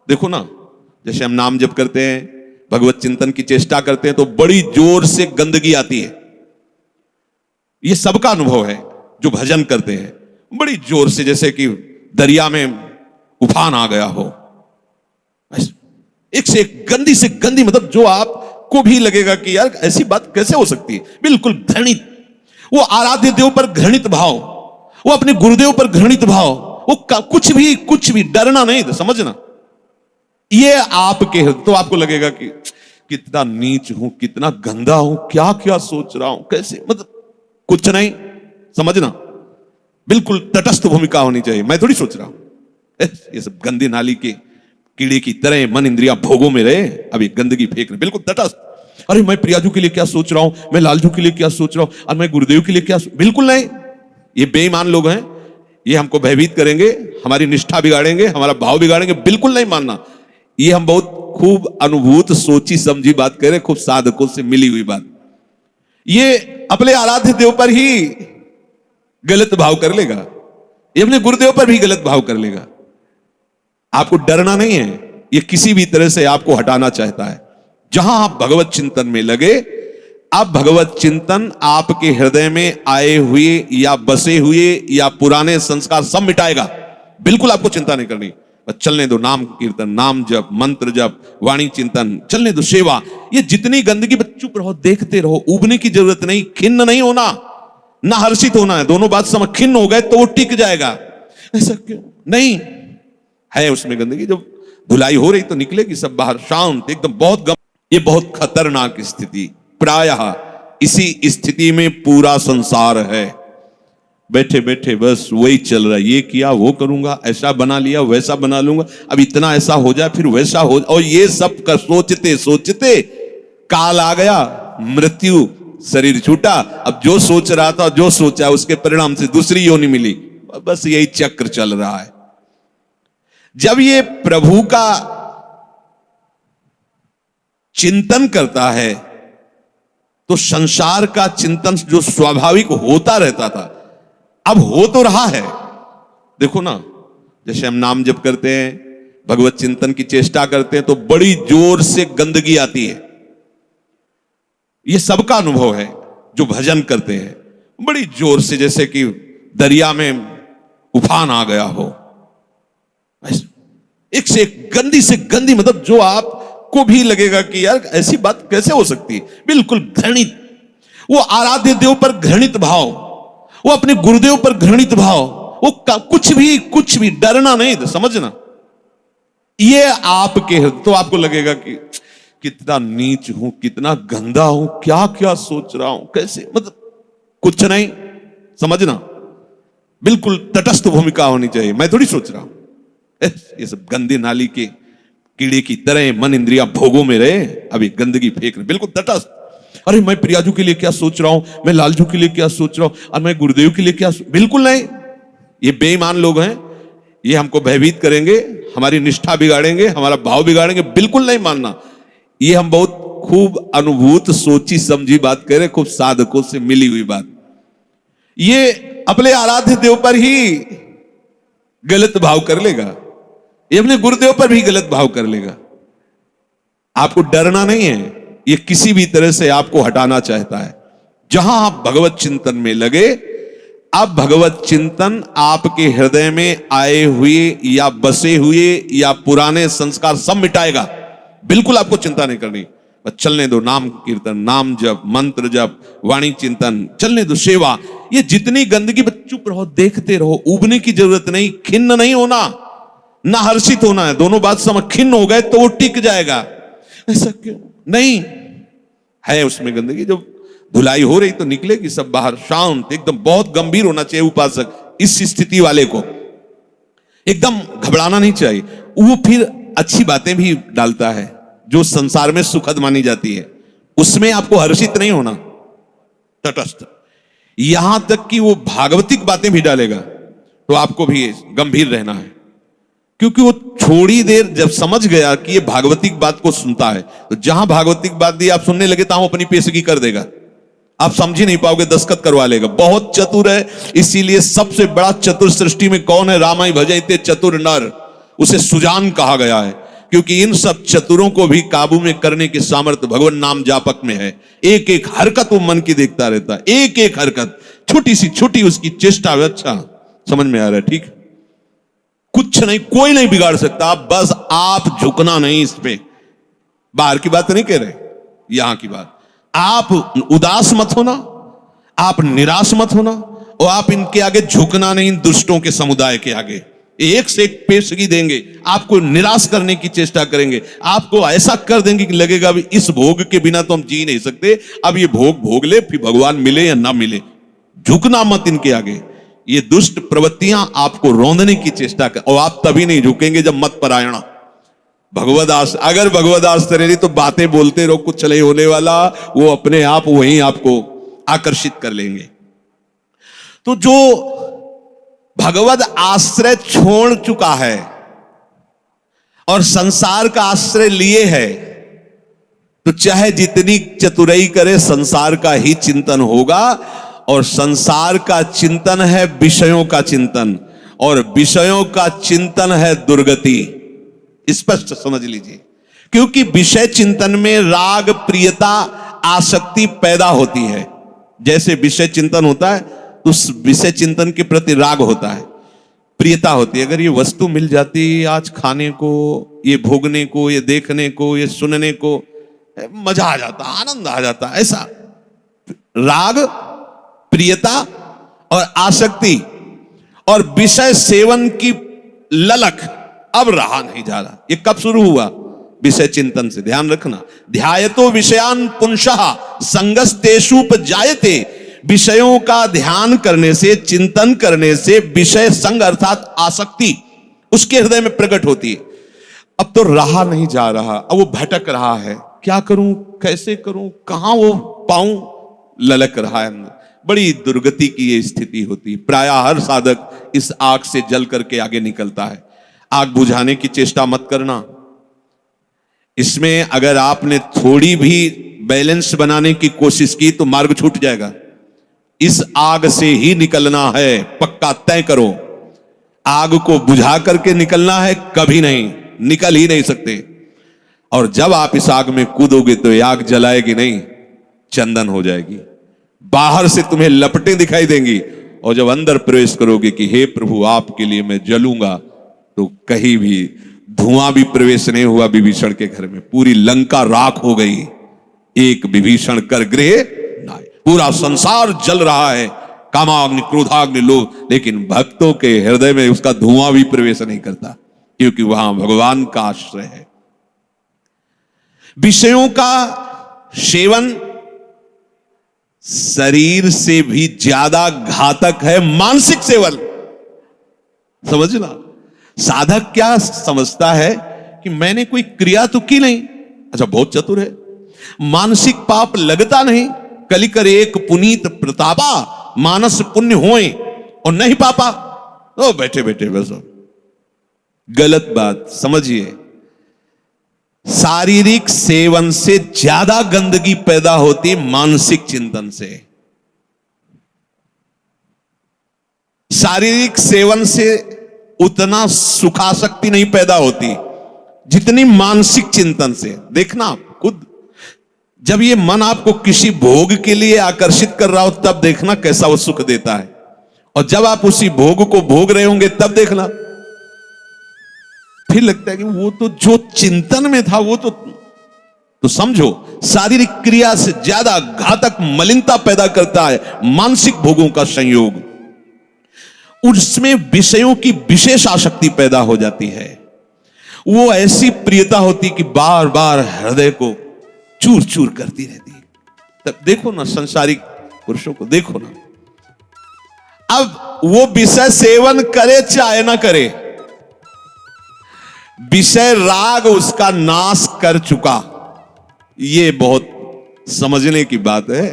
देखो ना, जैसे हम नाम जप करते हैं, भगवत चिंतन की चेष्टा करते हैं तो बड़ी जोर से गंदगी आती है। ये सबका अनुभव है जो भजन करते हैं, बड़ी जोर से, जैसे कि दरिया में उफान आ गया हो। एक से गंदी, मतलब जो आपको भी लगेगा कि यार ऐसी बात कैसे हो सकती है, बिल्कुल घृणित। वो आराध्य देव पर घृणित भाव, वो अपने गुरुदेव पर घृणित भाव, वो कुछ भी डरना नहीं, समझना। ये आपके, तो आपको लगेगा कि कितना नीच हूं, कितना गंदा हूं, क्या क्या सोच रहा हूं, कैसे, मतलब कुछ नहीं, समझना। बिल्कुल तटस्थ भूमिका होनी चाहिए। मैं थोड़ी सोच रहा हूं ये सब गंदी नाली के कीड़े की तरह मन इंद्रिया भोगों में रहे, अभी गंदगी फेंक रहे, बिल्कुल तटस्थ। अरे मैं प्रियाजू के लिए क्या सोच रहा हूं, मैं लालजू के लिए क्या सोच रहा हूं, और मैं गुरुदेव के लिए क्या बिल्कुल नहीं। ये बेईमान लोग हैं, ये हमको भयभीत करेंगे, हमारी निष्ठा बिगाड़ेंगे, हमारा भाव बिगाड़ेंगे, बिल्कुल नहीं मानना। ये हम बहुत खूब अनुभूत सोची समझी बात करें, खूब साधकों से मिली हुई बात। ये अपने आराध्य देव पर ही गलत भाव कर लेगा, ये अपने गुरुदेव पर भी गलत भाव कर लेगा। आपको डरना नहीं है, ये किसी भी तरह से आपको हटाना चाहता है। जहां आप भगवत चिंतन में लगे, अब भगवत चिंतन आपके हृदय में आए हुए या बसे हुए या पुराने संस्कार सब मिटाएगा। बिल्कुल आपको चिंता नहीं करनी, चलने दो नाम कीर्तन, नाम जप, मंत्र जप, वाणी चिंतन, चलने दो सेवा। ये जितनी गंदगी, चुप रहो, देखते रहो, उबने की जरूरत नहीं, खिन्न नहीं होना, ना हर्षित होना है। दोनों बात समझ, खिन्न हो गए तो वो टिक जाएगा, ऐसा क्यों नहीं है उसमें गंदगी। जब धुलाई हो रही तो निकलेगी सब बाहर, शांत एकदम, बहुत ये बहुत खतरनाक स्थिति। प्रायः इसी स्थिति में पूरा संसार है। बैठे बैठे बस वही चल रहा है, ये किया वो करूंगा, ऐसा बना लिया वैसा बना लूंगा, अब इतना ऐसा हो जाए फिर वैसा हो, और ये सब कर सोचते सोचते काल आ गया, मृत्यु, शरीर छूटा। अब जो सोच रहा था, जो सोचा, उसके परिणाम से दूसरी योनि मिली। बस यही चक्र चल रहा है। जब ये प्रभु का चिंतन करता है तो संसार का चिंतन जो स्वाभाविक होता रहता था, अब हो तो रहा है। देखो ना, जैसे हम नाम जप करते हैं, भगवत चिंतन की चेष्टा करते हैं तो बड़ी जोर से गंदगी आती है। ये सबका अनुभव है जो भजन करते हैं, बड़ी जोर से, जैसे कि दरिया में उफान आ गया हो। एक से गंदी, मतलब जो आपको भी लगेगा कि यार ऐसी बात कैसे हो सकती है, बिल्कुल घृणित। वो आराध्य देव पर घृणित भाव, वो अपने गुरुदेव पर घृणित भाव, वो कुछ भी डरना नहीं, समझना। ये आपके, तो आपको लगेगा कि कितना नीच हूं, कितना गंदा हूं, क्या क्या सोच रहा हूं, कैसे, मतलब कुछ नहीं, समझना। बिल्कुल तटस्थ भूमिका होनी चाहिए। मैं थोड़ी सोच रहा हूं ये सब गंदी नाली के कीड़े की तरह मन इंद्रिया भोगों में रहे, अभी गंदगी फेंक रहे, बिल्कुल तटस्थ। अरे मैं प्रियाजू के लिए क्या सोच रहा हूं, मैं लालजू के लिए क्या सोच रहा हूं, और मैं गुरुदेव के लिए क्या बिल्कुल नहीं। ये बेईमान लोग हैं, ये हमको भयभीत करेंगे, हमारी निष्ठा बिगाड़ेंगे, हमारा भाव बिगाड़ेंगे, बिल्कुल नहीं मानना। ये हम बहुत खूब अनुभूत सोची समझी बात करें, खूब साधकों से मिली हुई बात। ये अपने आराध्य देव पर ही गलत भाव कर लेगा, ये अपने गुरुदेव पर भी गलत भाव कर लेगा। आपको डरना नहीं है, ये किसी भी तरह से आपको हटाना चाहता है। जहां आप भगवत चिंतन में लगे, अब भगवत चिंतन आपके हृदय में आए हुए या बसे हुए या पुराने संस्कार सब मिटाएगा। बिल्कुल आपको चिंता नहीं करनी, बस चलने दो नाम कीर्तन, नाम जप, मंत्र जप, वाणी चिंतन, चलने दो सेवा। ये जितनी गंदगी, चुप रहो, देखते रहो, उबने की जरूरत नहीं, खिन्न नहीं होना, ना हर्षित होना है। दोनों बात समझ, खिन्न हो गए तो वो टिक जाएगा, ऐसा क्यों नहीं है उसमें गंदगी। जब धुलाई हो रही तो निकलेगी सब बाहर, शांत एकदम, बहुत गंभीर होना चाहिए उपासक। इस स्थिति वाले को एकदम घबराना नहीं चाहिए। वो फिर अच्छी बातें भी डालता है जो संसार में सुखद मानी जाती है, उसमें आपको हर्षित नहीं होना, तटस्थ। यहां तक कि वो भागवतिक बातें भी डालेगा तो आपको भी गंभीर रहना है, क्योंकि वो थोड़ी देर जब समझ गया कि ये भागवतिक बात को सुनता है, तो जहां भागवतिक बात दी आप सुनने लगे, तो अपनी पेशगी कर देगा, आप समझ ही नहीं पाओगे, दस्तखत करवा लेगा। बहुत चतुर है, इसीलिए सबसे बड़ा चतुर सृष्टि में कौन है? रामाय भजते चतुर नर, उसे सुजान कहा गया है। क्योंकि इन सब चतुरों को भी काबू में करने की सामर्थ्य भगवान नाम जापक में है। एक एक हरकत वो मन की देखता रहता है, एक एक हरकत, छोटी सी छोटी उसकी चेष्टा। अच्छा समझ में आ रहा है? ठीक, कुछ नहीं, कोई नहीं बिगाड़ सकता, बस आप झुकना नहीं इस पे। बाहर की बात नहीं कह रहे, यहां की बात। आप उदास मत होना, आप निराश मत होना, और आप इनके आगे झुकना नहीं, इन दुष्टों के समुदाय के आगे। एक से एक पेशगी देंगे, आपको निराश करने की चेष्टा करेंगे, आपको ऐसा कर देंगे कि लगेगा भी इस भोग के बिना तो हम जी नहीं सकते, अब ये भोग भोग ले, फिर भगवान मिले या ना मिले। झुकना मत इनके आगे। ये दुष्ट प्रवृत्तियां आपको रौंदने की चेष्टा कर, और आप तभी नहीं झुकेंगे जब मत परायणा भगवदास। अगर भगवदास रही तो बातें बोलते रहो, कुछ नहीं होने वाला, वो अपने आप वहीं आपको आकर्षित कर लेंगे। तो जो भगवद आश्रय छोड़ चुका है और संसार का आश्रय लिए है, तो चाहे जितनी चतुराई करे, संसार का ही चिंतन होगा। और संसार का चिंतन है विषयों का चिंतन, और विषयों का चिंतन है दुर्गति। स्पष्ट समझ लीजिए, क्योंकि विषय चिंतन में राग, प्रियता, आसक्ति पैदा होती है। जैसे विषय चिंतन होता है, उस विषय चिंतन के प्रति राग होता है, प्रियता होती है। अगर ये वस्तु मिल जाती आज खाने को, ये भोगने को, ये देखने को, ये सुनने को, मजा आ जाता, आनंद आ जाता। ऐसा राग, प्रियता और आसक्ति और विषय सेवन की ललक अब रहा नहीं जा रहा। ये कब शुरू हुआ? विषय चिंतन से। ध्यान रखना, ध्यायतो विषयान पुंसः संगस्तेषुपजायते। विषयों का ध्यान करने से, चिंतन करने से विषय संग अर्थात आसक्ति उसके हृदय में प्रकट होती है। अब तो रहा नहीं जा रहा, अब वो भटक रहा है, क्या करूं, कैसे करूं, कहां वो पाऊं, ललक रहा है। बड़ी दुर्गति की ये स्थिति होती है। प्रायः हर साधक इस आग से जल करके आगे निकलता है। आग बुझाने की चेष्टा मत करना। इसमें अगर आपने थोड़ी भी बैलेंस बनाने की कोशिश की तो मार्ग छूट जाएगा। इस आग से ही निकलना है, पक्का तय करो। आग को बुझा करके निकलना है, कभी नहीं, निकल ही नहीं सकते। और जब आप इस आग में कूदोगे तो ये आग जलाएगी नहीं, चंदन हो जाएगी। बाहर से तुम्हें लपटें दिखाई देंगी, और जब अंदर प्रवेश करोगे कि हे प्रभु आपके लिए मैं जलूंगा, तो कहीं भी धुआं भी प्रवेश नहीं हुआ विभीषण के घर में। पूरी लंका राख हो गई, एक विभीषण कर गृह नाय। पूरा संसार जल रहा है, कामाग्नि, क्रोधाग्नि, लोभ, लेकिन भक्तों के हृदय में उसका धुआं भी प्रवेश नहीं करता, क्योंकि वहां भगवान का आश्रय है। विषयों का सेवन शरीर से भी ज्यादा घातक है मानसिक सेवन। समझना, साधक क्या समझता है कि मैंने कोई क्रिया तो की नहीं, अच्छा बहुत चतुर है, मानसिक पाप लगता नहीं, कलिकर एक पुनीत प्रतापा, मानस पुण्य होए और नहीं पापा। ओ बैठे बैठे बस, गलत बात समझिए। शारीरिक सेवन से ज्यादा गंदगी पैदा होती मानसिक चिंतन से। शारीरिक सेवन से उतना सुखासक्ति नहीं पैदा होती जितनी मानसिक चिंतन से। देखना आप खुद, जब ये मन आपको किसी भोग के लिए आकर्षित कर रहा हो तब देखना कैसा वो सुख देता है, और जब आप उसी भोग को भोग रहे होंगे तब देखना फिर लगता है कि वो तो जो चिंतन में था वो तो समझो शारीरिक क्रिया से ज्यादा घातक मलिनता पैदा करता है मानसिक भोगों का संयोग। उसमें विषयों की विशेष आसक्ति पैदा हो जाती है। वो ऐसी प्रियता होती कि बार बार हृदय को चूर चूर करती रहती है। तब देखो ना संसारिक पुरुषों को, देखो ना, अब वो विषय सेवन करे चाहे ना करे, विषय राग उसका नाश कर चुका। ये बहुत समझने की बात है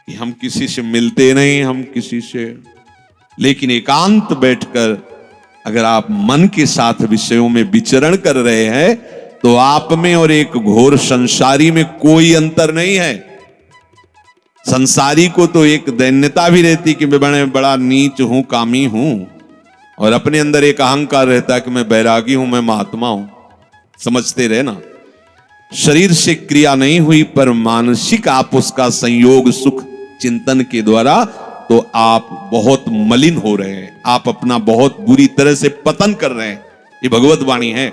कि हम किसी से मिलते नहीं, हम किसी से, लेकिन एकांत बैठकर अगर आप मन के साथ विषयों में विचरण कर रहे हैं तो आप में और एक घोर संसारी में कोई अंतर नहीं है। संसारी को तो एक दैन्यता भी रहती कि मैं बड़ा नीच हूं, कामी हूं, और अपने अंदर एक अहंकार रहता है कि मैं बैरागी हूं, मैं महात्मा हूं। समझते रहे ना, शरीर से क्रिया नहीं हुई पर मानसिक आप उसका संयोग सुख चिंतन के द्वारा, तो आप बहुत मलिन हो रहे हैं, आप अपना बहुत बुरी तरह से पतन कर रहे हैं। ये भगवत वाणी है।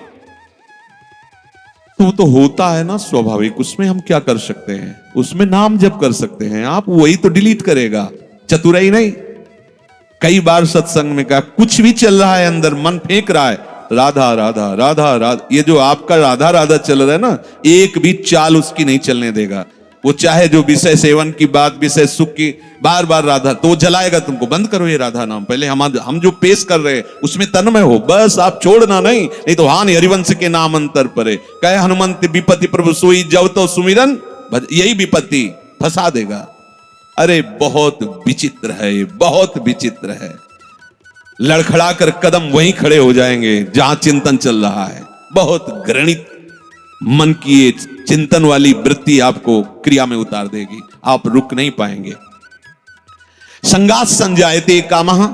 तो होता है ना स्वाभाविक, उसमें हम क्या कर सकते हैं? उसमें नाम जप कर सकते हैं आप, वही तो डिलीट करेगा, चतुराई नहीं। कई बार सत्संग में कहा, कुछ भी चल रहा है अंदर, मन फेंक रहा है, राधा राधा राधा राधा, ये जो आपका राधा राधा चल रहा है ना, एक भी चाल उसकी नहीं चलने देगा। वो चाहे जो विषय सेवन की बात, विषय सुख की, बार बार राधा, तो जलाएगा तुमको। बंद करो ये राधा नाम। पहले हम जो पेश कर रहे हैं उसमें तन्मय हो, बस आप छोड़ना नहीं तो हानि हरिवंश के नाम अंतर परे। कहे हनुमंत विपत्ति प्रभु सोई, जब तो सुमिरन, यही विपत्ति फंसा देगा। अरे बहुत विचित्र है ये, बहुत विचित्र है। लड़खड़ा कर कदम वहीं खड़े हो जाएंगे जहां चिंतन चल रहा है। बहुत घृणित मन की ये चिंतन वाली वृत्ति आपको क्रिया में उतार देगी, आप रुक नहीं पाएंगे। संगात संजायते कामः,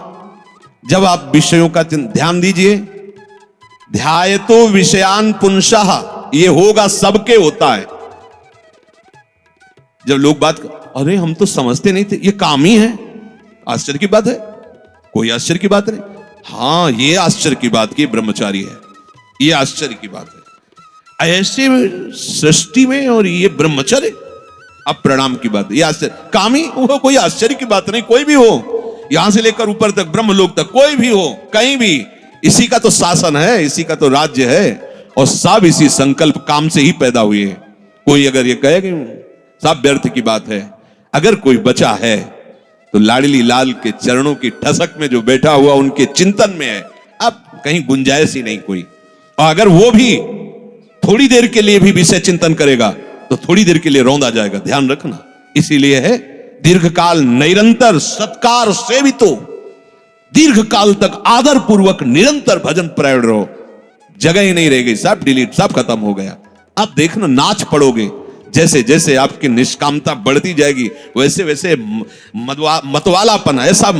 जब आप विषयों का ध्यान दीजिए, ध्यायतो विषयान पुंसः, ये होगा, सबके होता है। जब लोग बात अरे हम तो समझते नहीं थे, ये काम ही है, आश्चर्य की बात है, कोई आश्चर्य की बात नहीं। हाँ, ये आश्चर्य की बात की ब्रह्मचारी है, ये आश्चर्य की बात है। ऐसे सृष्टि में और ये ब्रह्मचर्य, अब प्रणाम की बात है। ये आश्चर्य, कामी वो कोई आश्चर्य की बात नहीं। कोई भी हो, यहां से लेकर ऊपर तक, ब्रह्मलोक तक, कोई भी हो, कहीं भी, इसी का तो शासन है, इसी का तो राज्य है, और सब इसी संकल्प काम से ही पैदा हुए हैं। कोई अगर ये कहे कि सब व्यर्थ की बात है, अगर कोई बचा है तो लाडली लाल के चरणों की ठसक में जो बैठा हुआ उनके चिंतन में है। अब कहीं गुंजाइश ही नहीं कोई। और अगर वो भी थोड़ी देर के लिए भी विषय चिंतन करेगा तो थोड़ी देर के लिए रौंदा जाएगा, ध्यान रखना। इसीलिए है दीर्घकाल निरंतर सत्कार सेवितो, दीर्घ काल तक आदर पूर्वक निरंतर भजन परायण रहो। जगह ही नहीं रहेगी, सब डिलीट, सब खत्म हो गया। अब देखना, नाच पड़ोगे। जैसे जैसे आपकी निष्कामता बढ़ती जाएगी वैसे वैसे मतवालापन, ऐसा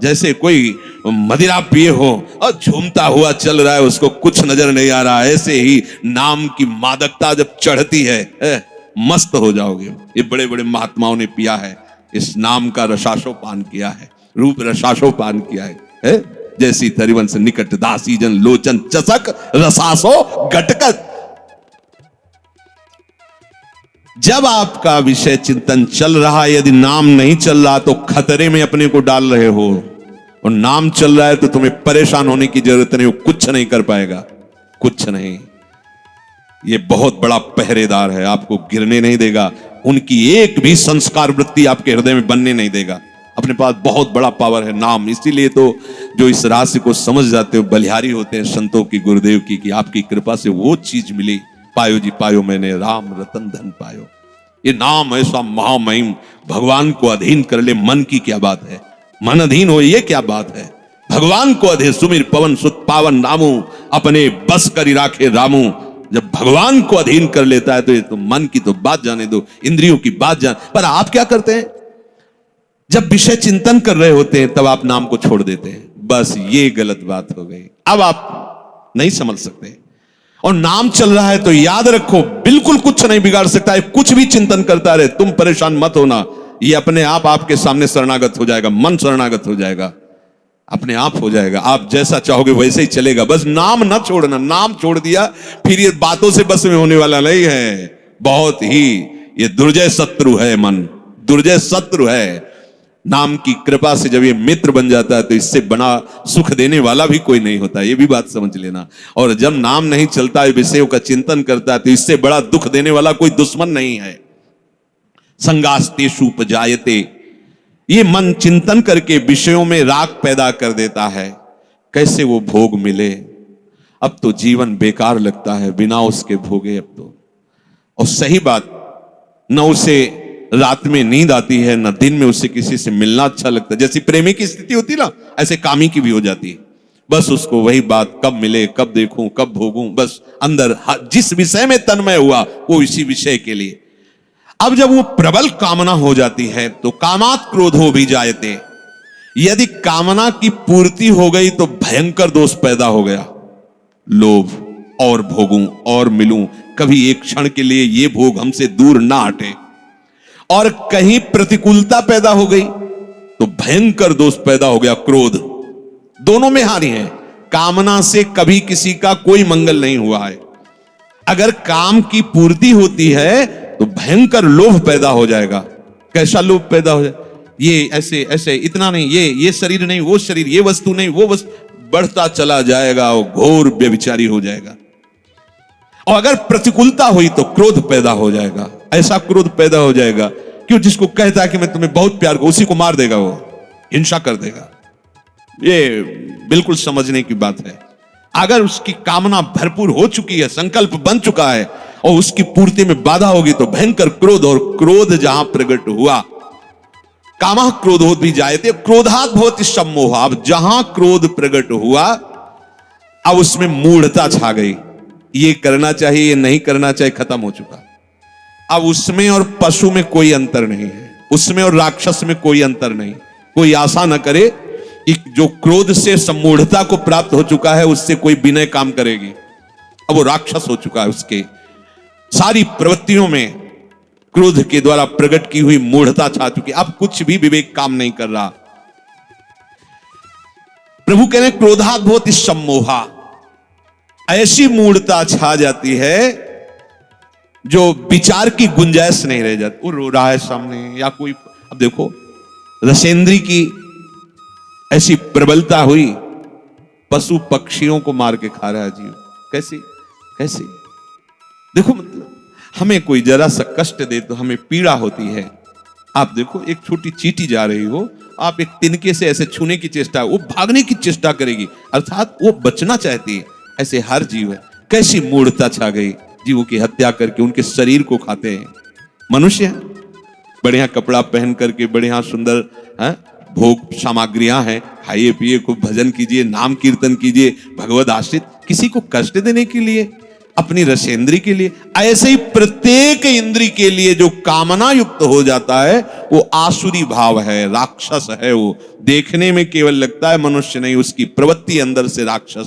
जैसे कोई मदिरा पिए हो और झूमता हुआ चल रहा है, उसको कुछ नजर नहीं आ रहा। ऐसे ही नाम की मादकता जब चढ़ती है, मस्त हो जाओगे। ये बड़े बड़े महात्माओं ने पिया है, इस नाम का रसाशोपान किया है, रूप रसाशोपान किया है। जैसी थरिवंश निकट दासी जन लोचन चसक रसासो गटकत। जब आपका विषय चिंतन चल रहा है, यदि नाम नहीं चल रहा तो खतरे में अपने को डाल रहे हो, और नाम चल रहा है तो तुम्हें परेशान होने की जरूरत नहीं, वो कुछ नहीं कर पाएगा, कुछ नहीं। ये बहुत बड़ा पहरेदार है, आपको गिरने नहीं देगा, उनकी एक भी संस्कार वृत्ति आपके हृदय में बनने नहीं देगा। अपने पास बहुत बड़ा पावर है नाम। इसीलिए तो जो इस रहस्य को समझ जाते हो बलिहारी होते हैं संतों की, गुरुदेव की, कि आपकी कृपा से वो चीज मिली। पायो जी पायो मैंने राम रतन धन पायो। ये नाम ऐसा महामहिम, भगवान को अधीन कर ले, मन की क्या बात है, मन अधीन हो, ये क्या बात है। भगवान को अधीन सुमिर पवन सुत पावन नामू, अपने बस करी राखे रामू। जब भगवान को अधीन कर लेता है तो ये तो मन की तो बात जाने दो, इंद्रियों की बात जान। पर आप क्या करते हैं, जब विषय चिंतन कर रहे होते हैं तब आप नाम को छोड़ देते हैं। बस ये गलत बात हो गई, अब आप नहीं समझ सकते। और नाम चल रहा है तो याद रखो, बिल्कुल कुछ नहीं बिगाड़ सकता है, कुछ भी चिंतन करता रहे, तुम परेशान मत होना। ये अपने आप आपके सामने शरणागत हो जाएगा, मन शरणागत हो जाएगा, अपने आप हो जाएगा। आप जैसा चाहोगे वैसे ही चलेगा। बस नाम ना छोड़ना, नाम छोड़ दिया फिर ये बातों से बस में होने वाला नहीं है। बहुत ही ये दुर्जय शत्रु है मन, दुर्जय शत्रु है। नाम की कृपा से जब ये मित्र बन जाता है तो इससे बड़ा सुख देने वाला भी कोई नहीं होता, ये भी बात समझ लेना। और जब नाम नहीं चलता है, विषयों का चिंतन करता है, तो इससे बड़ा दुख देने वाला कोई दुश्मन नहीं है। संगास्तेषु उपजायते, ये मन चिंतन करके विषयों में राग पैदा कर देता है। कैसे वो भोग मिले, अब तो जीवन बेकार लगता है बिना उसके भोगे अब तो। और सही बात, न उसे रात में नींद आती है, न दिन में उससे किसी से मिलना अच्छा लगता है। जैसी प्रेमी की स्थिति होती ना, ऐसे कामी की भी हो जाती है। बस उसको वही बात, कब मिले, कब देखूं, कब भोगूं, बस अंदर जिस विषय में तन्मय हुआ वो इसी विषय के लिए। अब जब वो प्रबल कामना हो जाती है तो कामात क्रोधो भी जायते, यदि कामना की पूर्ति हो गई तो भयंकर दोष पैदा हो गया, लोभ, और भोगूं और मिलूं, कभी एक क्षण के लिए ये भोग हमसे दूर ना हटे। और कहीं प्रतिकूलता पैदा हो गई तो भयंकर दोष पैदा हो गया, क्रोध। दोनों में हानि है। कामना से कभी किसी का कोई मंगल नहीं हुआ है। अगर काम की पूर्ति होती है तो भयंकर लोभ पैदा हो जाएगा। कैसा लोभ पैदा हो जाए, ये ऐसे ऐसे, इतना नहीं, ये शरीर नहीं, वो शरीर, ये वस्तु नहीं, वो वस्तु, बढ़ता चला जाएगा, वो घोर व्यभिचारी हो जाएगा। और अगर प्रतिकूलता हुई तो क्रोध पैदा हो जाएगा। ऐसा क्रोध पैदा हो जाएगा क्यों, जिसको कहता है कि मैं तुम्हें बहुत प्यार करूं, उसी को मार देगा, वो हिंसा कर देगा। ये बिल्कुल समझने की बात है। अगर उसकी कामना भरपूर हो चुकी है, संकल्प बन चुका है, और उसकी पूर्ति में बाधा होगी तो भयंकर क्रोध, और क्रोध जहां प्रकट हुआ, कामः क्रोधोद भी जायते क्रोधात् भवति सम्मोह। अब जहां क्रोध प्रकट हुआ, अब उसमें मूढ़ता छा गई। ये करना चाहिए, ये नहीं करना चाहिए, खत्म हो चुका। अब उसमें और पशु में कोई अंतर नहीं है, उसमें और राक्षस में कोई अंतर नहीं। कोई आशा न करे कि जो क्रोध से सम्मूढ़ता को प्राप्त हो चुका है उससे कोई विनय काम करेगी। अब वो राक्षस हो चुका है, उसके सारी प्रवृत्तियों में क्रोध के द्वारा प्रकट की हुई मूढ़ता छा चुकी। अब कुछ भी विवेक काम नहीं कर रहा। प्रभु कह रहे क्रोधात् भवति सम्मोहा। ऐसी मूढ़ता छा जाती है जो विचार की गुंजाइश नहीं रह जाती। वो रो रहा है सामने, या कोई, अब देखो रसेंद्री की ऐसी प्रबलता हुई, पशु पक्षियों को मार के खा रहा है जीव। कैसी कैसी, देखो मतलब हमें कोई जरा सा कष्ट दे तो हमें पीड़ा होती है। आप देखो एक छोटी चींटी जा रही हो, आप एक तिनके से ऐसे छूने की चेष्टा, वो भागने की चेष्टा करेगी, अर्थात वो बचना चाहती है। ऐसे हर जीव है। कैसी मूढ़ता छा गई, जीवों की हत्या करके उनके शरीर को खाते हैं। मनुष्य बढ़िया कपड़ा पहन करके, बढ़िया सुंदर भोग सामग्रियां हैं, खाइए पिए, खूब भजन कीजिए, नाम कीर्तन कीजिए, भगवद आश्रित, किसी को कष्ट देने के लिए, अपनी रसेंद्री के लिए। ऐसे ही प्रत्येक इंद्री के लिए जो कामना युक्त हो जाता है वो आसुरी भाव है, राक्षस है। वो देखने में केवल लगता है मनुष्य नहीं, उसकी प्रवृत्ति अंदर से राक्षस है।